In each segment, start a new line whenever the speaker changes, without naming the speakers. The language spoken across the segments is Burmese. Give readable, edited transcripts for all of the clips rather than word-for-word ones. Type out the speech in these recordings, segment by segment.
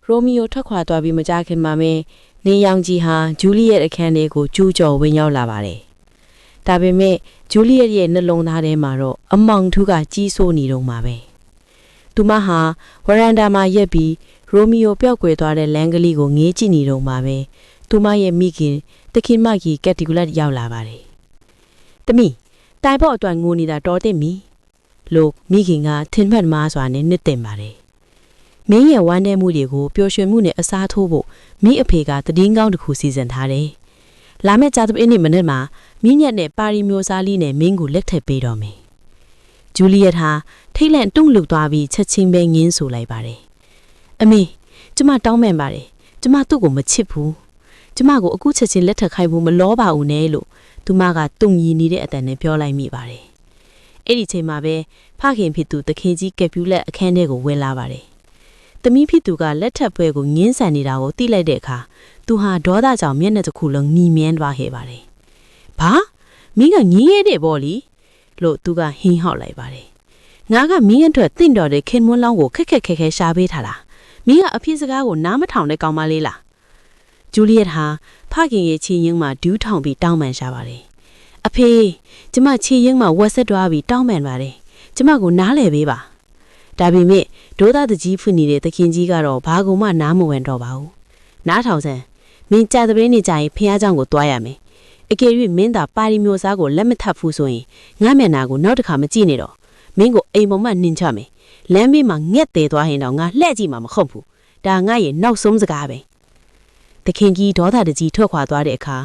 ရိုမီယိုထွက်ခွာသွားပြီးမကြခင်မှာပဲလင်းရောင်ကြီးဟာဂျူလီယက်အခန်းထဲကိုကျူးကျော်ဝင်ရောက်လာပါတယ်။ဒါပေမဲ့ဂျူလီယက်ရဲ့နှလုံးသားထဲမှာတော့အမောင်ထူးကကြီးစိုးနေတော့မှာပဲ။သူမဟာဝရန်ဒါမှာရက်ပြီးရိုမီယိုပျောက်ကွယ်သွားတဲ့လမ်းကလေးကိုငေးကြည့်နေတော့မှာပဲ။သူမရဲ့မိခင်တခင်မကြီးကက်တီကူလက်ရောက်လာပါတယ်။တမီတိုင်ဖို့အတွက်ငိုနေတာတော်တဲ့မီလို့မိခင်ကထင်မှတ်မှားစွာနဲ့နှစ်တင်ပါတယ်။မင်းရဲ့ဝမ်းနည်းမှုတွေကိုပျော်ရွှင်မှုနဲ့အစားထိုးဖို့မိအဖေကတည်င်းကောင်းတစ်ခုစီစဉ်ထားတယ်။လာမယ့်ကြာသပတေးနေ့မနေ့မှာမိညက်နဲ့ပါရီမျိုးစားလေးနဲ့မင်းကိုလက်ထပ်ပေးတော့မယ်။ဂျူလီယက်ဟာထိတ်လန့်တုန်လှုပ်သွားပြီးချက်ချင်းပဲငင်းဆိုလိုက်ပါတယ်။အမေကျမတောင်းပန်ပါတယ်။ကျမသူ့ကိုမချစ်ဘူး။ကျမကိုအခုချက်ချင်းလက်ထပ်ခိုင်းဖို့မလောပါဘူးနဲ့လို့သူမကတုံရီနေတဲ့အတန်နဲ့ပြောလိုက်မိပါတယ်။အဲ့ဒီချိန်မှာပဲဖခင်ဖြစ်သူတခင်ကြီးကက်ပြူလက်အခန်းထဲကိုဝင်လာပါတယ်။သမီးဖြစ်သူကလက်ထပ်ပွဲကိုငင်းဆန်နေတာကိုသိလိုက်တဲ့အခါသူဟာဒေါသကြောင့်မျက်နှာတစ်ခုလုံးညီမြန်းသွားခဲ့ပါတယ်။ဘာမင်းကငင်းရတဲ့ပေါ့လीလို့သူကဟင်းဟောက်လိုက်ပါတယ်။ငါကမင်းအတွက်တင့်တော်တဲ့ခင်မွန်းလောင်းကိုခက်ခဲရှာပေးထားတာ။မင်းကအဖြစ်စကားကိုနားမထောင်တဲ့ကောင်မလေးလား။ဂျူလီယက်ဟာဖခင်ရဲ့ချီရင်မှာဒူးထောင်ပြီးတောင်းပန်ရှာပါတယ်။အဖေကျမချီရင်မှာဝက်ဆက်တွားပြီးတောင်းပန်ပါတယ်။ကျမကိုနားလည်ပေးပါ။ဒါပေမဲ့ဒေါသတကြီးဖွနေတဲ့သခင်ကြီးကတော့ဘာကူမှနားမဝင်တော့ပါဘူး။နားထောင်စမ်းမင်းကြာတဲ့ပင်းနေကြရင်ဖះเจ้าကိုတွားရမယ်။အကယ်၍မင်းသာပါရီမျိုးစားကိုလက်မထပ်ဘူးဆိုရင်ငါမျက်နာကိုနောက်တစ်ခါမကြည့်နဲ့တော့မင်းကိုအိမ်ပေါ်မှာနှင်ချမယ်။လမ်းဘေးမှာငှက်သေးသွားရင်တော့ငါလှဲ့ကြည့်မှာမဟုတ်ဘူး။ဒါငါရဲ့နောက်ဆုံးစကားပဲ။သခင်ကြီးဒေါသတကြီးထွက်ခွာသွားတဲ့အခါ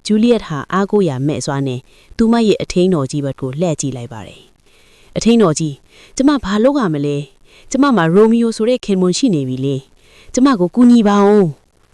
ဂျူလီယက်ဟာအားကိုးရမဲ့စွာနဲ့သူမရဲ့အထင်းတော်ကြီးဘက်ကိုလှည့်ကြည့်လိုက်ပါတယ်။အထင်းတော်ကြီးကျမဘာလုပ်ရမလဲ။ကျမမှာရိုမီယိုဆိုတဲ့ခင်မွန်ရှိနေပြီလေ။ကျမကိုကူညီပါဦး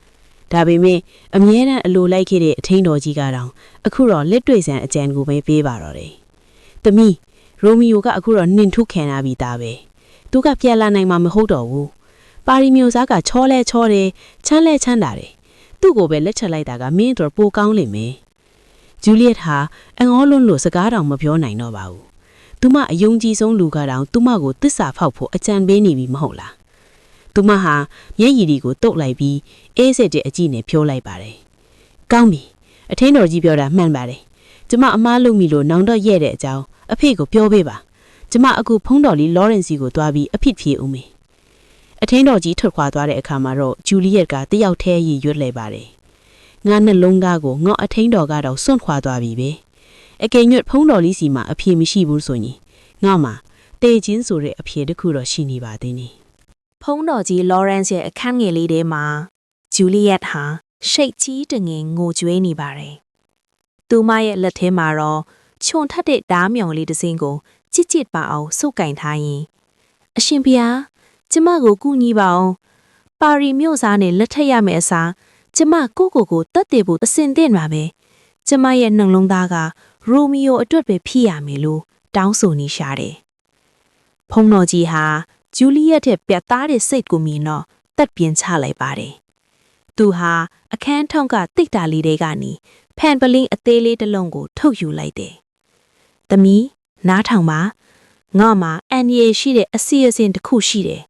။ဒါပေမဲ့အမြဲတမ်းအလိုလိုက်ခဲ့တဲ့အထင်းတော်ကြီးကတော့အခုတော့လက်တွေ့ဆန်အကြံကိုပဲပေးပါတော့တယ်။သမီးရိုမီယိုကအခုတော့နှင်ထုတ်ခံရပြီသားပဲ။သူကပြန်လာနိုင်မှာမဟုတ်တော့ဘူး။ပါရီမျိုးစားကချောတယ်ချမ်းလဲချမ်းသာတယ်။သူ့ကိုပဲလက်ချက်လိုက်တာကမင်းတို့ပိုကောင်းလိမ့်မယ်။ဂျူလီယက်ဟာအငေါလွန်းလို့စကားတောင်မပြောနိုင်တော့ပါဘူး။သူမအယုံကြည်ဆုံးလူကတော့သူမကိုတစ္ဆာဖောက်ဖို့အကြံပေးနေပြီမဟုတ်လား။သူမဟာမျက်ရည်တွေကိုတုတ်လိုက်ပြီးအေးစစ်တဲ့အကြည့်နဲ့ဖြိုးလိုက်ပါတယ်။ကောင်းပြီ။အထင်းတော်ကြီးပြောတာမှန်ပါတယ်။ကျမအမားလုပ်မိလို့နောင်တော့ရဲ့တဲ့အကြောင်းအဖေကိုပြောပေးပါ။ကျမအခုဖုန်းတော်လေးလော်ရင်စီကိုတွားပြီးအဖြစ်ဖြေဦးမယ်။အထင်းတော်ကြီးထွက်ခွာသွားတဲ့အခါမှာတော့ဂျူလီယက်ကတယောက်တည်းရည်ရွတ်လိုက်ပါတယ်။ငါနှလုံးသားကိုငေါ့အထင်းတော်ကတော့စွန့်ခွာသွားပြီပဲ။အကယ်၍ဖုန်းတော်လေးစီမှာအဖေမရှိဘူးဆိုရင်ငါမှတေချင်းဆိုတဲ့အဖေတစ်ခုတော့ရှိနေပါသေးတယ်
။ဖုန်းတော်ကြီးလော်ရန့်စ်ရဲ့အခန်းငယ်လေးထဲမှာဂျူလီယက်ဟာရှိတ်ကြီးတငင်ငိုကြွေးနေပါတယ်။သူမရဲ့လက်ထဲမှာတော့ခြုံထက်တဲ့ဓားမြောင်လေးတစ်စင်းကိုကြစ်ပါအောင်စုပ်ကင်ထားရင်အရှင်ဘုရားကျမကိုကူညီပါအောင်ပါရီမြို့စားနဲ့လက်ထက်ရမယ့်အစားကျမကိုတတ်တယ်ဖို့အစင်တင်ပါပဲကျမရဲ့နှလုံးသားကရိုမီယိုအတွက်ပဲဖြစ်ရမယ်လို့တောင်းဆိုနေရှာတယ်ဖုန်းတော်ကြီးဟာဂျူလီယက်ရဲ့ပြတ်သားတဲ့စိတ်ကိုမြင်တော့တက်ပြင်းချလိုက်ပါတယ်သူဟာအခန်းထောင်ကတိတ်တာလေးတွေကနေဖန်ပလင်းအသေးလေးတစ်လုံးကိုထုတ်ယူလိုက်တယ်သမီးနားထောင်ပါငါမှာအန်ရီရှိတဲ့အစီအစဉ်တစ်ခုရှိတယ်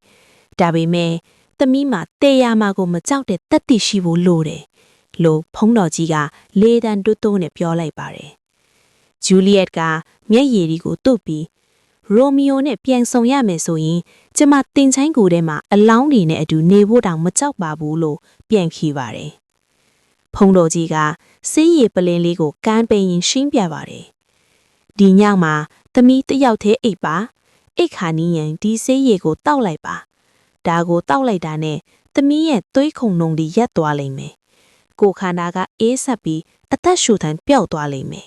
ဒါပေမဲ့သမီးမှာတေယာမာကိုမကြောက်တဲ့တက်တိရှိဖို့လိုတယ်လို့ဖုန်းတော်ကြီးကလေတံတွတ်တွန်းနဲ့ပြောလိုက်ပါတယ်ဂျူလီယက်ကမျက်ရည်ကိုတုပ်ပြီးရိုမီယိုနဲ့ပြန်ဆောင်ရမယ်ဆိုရင်ကျမတင်ချိုင်းကိုထဲမှာအလောင်းတွေနဲ့အတူနေဖို့တောင်မကြောက်ပါဘူးလို့ပြန်ဖြေပါတယ်ဖုန်းတော်ကြီးကစေးရည်ပလင်းလေးကိုကမ်းပိန်ရင်ရှင်းပြပါတယ်ဒီညမှာသမီးတယောက်သေးအိပ်ပါအိတ်ခါနီးရင်ဒီစေးရည်ကိုတောက်လိုက်ပါဒါကိုတောက်လိုက်တာနဲ့သမီးရဲ့သွေးခုန်နှုံတွေရက်သွားလိမ့်မယ်ကိုခန္ဓာကအေးဆက်ပြီးအသက်ရှူထန်ပျောက်သွားလိမ့်မယ်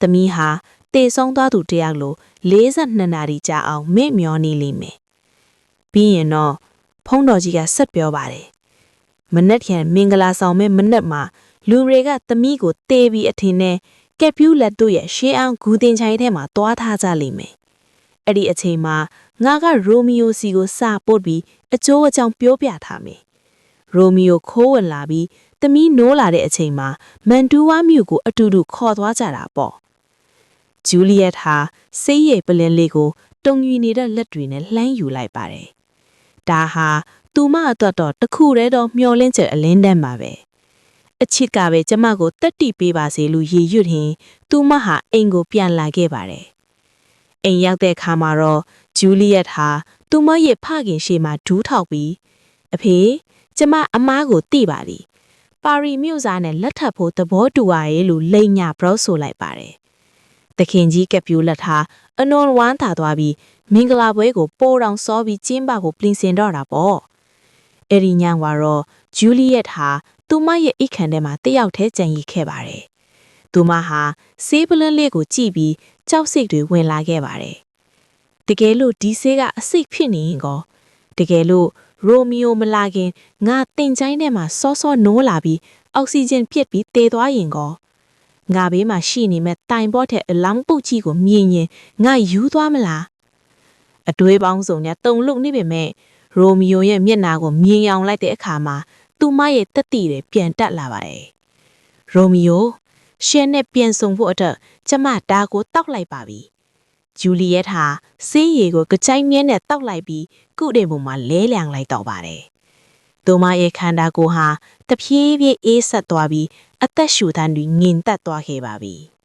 သမီးဟာတေဆုံးသွားသူတယောက်လို42နာရီကြာအောင်မေ့မျောနေလိမ့်မယ်ပြီးရင်တော့ဖုန်းတော်ကြီးကဆက်ပြောပါတယ်မနက်ဖြန်မင်္ဂလာဆောင်မဲ့မနက်မှာလူတွေကသမီးကိုတေးပြီးအထင်နဲ့ကက်ပြူလက်တို့ရဲ့ရှေးအောင်ဂူတင်ချိုင်းထဲမှာတွားထားကြလိမ့်မယ်အဲ့ဒီအချိန်မှာငါကရိုမီယိုစီကိုစပို့ပြီးအကျိုးအကြောင်းပြောပြထားမယ်ရိုမီယိုခိုးဝင်လာပြီးသမီးနိုးလာတဲ့အချိန်မှာမန်တူဝါမြို့ကိုအတူတူခေါ်သွားကြတာပေါ့ဂျူလီယက်ဟာစေးရည်ပလင်းလေးကိုတုံယူနေတဲ့လက်တွေနဲ့လှမ်းယူလိုက်ပါတယ်ဒါဟာ သူမအတွက်တော့တခုတည်းတော့မျောလင်းချက်အလင်းတန်းပါပဲအချစ်ကပဲကျမကိုတက်တီပေးပါစေလို့ရည်ရွတ်ရင်သူမဟာအိမ်ကိုပြန်လာခဲ့ပါတယ်အိမ်ရောက်တဲ့အခါမှာတော့ဂျူလီယက်ဟာသူမရဲ့ဖခင်ရှေ့မှာဒူးထောက်ပြီးအဖေကျမအမားကိုတိပါသည်ပါရီမြို့စားနဲ့လက်ထပ်ဖို့သဘောတူရရဲ့လို့လိန်ညာဘရော့ဆိုလိုက်ပါတယ်တခင်ကြီးကပြူလက်ထားအနွန်ဝမ်းသာသွားပြီးမင်္ဂလာပွဲကိုပိုးတောင်စောပြီးကျင်းပဖို့ပြင်ဆင်တော့တာပေါ့အဲ့ဒီညကတော့ဂျူလီယက်ဟာသူမရဲ့အိတ်ခမ်းထဲမှာတယောက်တည်းကြံရည်ခဲ့ပါတယ်သူမဟာဆေးပလင်းလေးကိုကြည့်ပြီးကြောက်စိတ်တွေဝင်လာခဲ့ပါတယ်တကယ်လို့ဒီဆေးကအစိတ်ဖြစ်နေရင်ကောတကယ်လို့ရိုမီယိုမလာခင်ငါတင်ချိုင်းထဲမှာစောစောနိုးလာပြီးအောက်ဆီဂျင်ပြစ်ပြီးတေသွားရင်ကောငါဘေးမှာရှိနေမဲ့တိုင်ပေါ်တဲ့အလောင်းပုတ်ကြီးကိုမြင်ရင်ငါယူသွားမလားအတွေးပေါင်းစုံနဲ့တုံလို့နေပေမဲ့ရိုမီယိုရဲ့မျက်နှာကိုမြင်အောင်လိုက်တဲ့အခါမှာသူမရဲ့တက်တီတွေပြန်တက်လာပါတယ်ရိုမီယိုရှယ်နဲ့ပြန်ဆုံဖို့အတွက်ကျမဒါကိုတောက်လိုက်ပါပြီဂျူလီယက်ဟာဆေးရည်ကိုကြိုက်မြဲနဲ့တောက်လိုက်ပြီးကုတဲ့ပုံမှာလဲလျံလိုက်တော့ပါတယ်သူမရဲ့ခန္ဓာကိုယ်ဟာတဖြည်းဖြည်းအေးဆက်သွားပြီးအသက်ရှူသံတွေငင်တက်သွားခဲ့ပါပြီ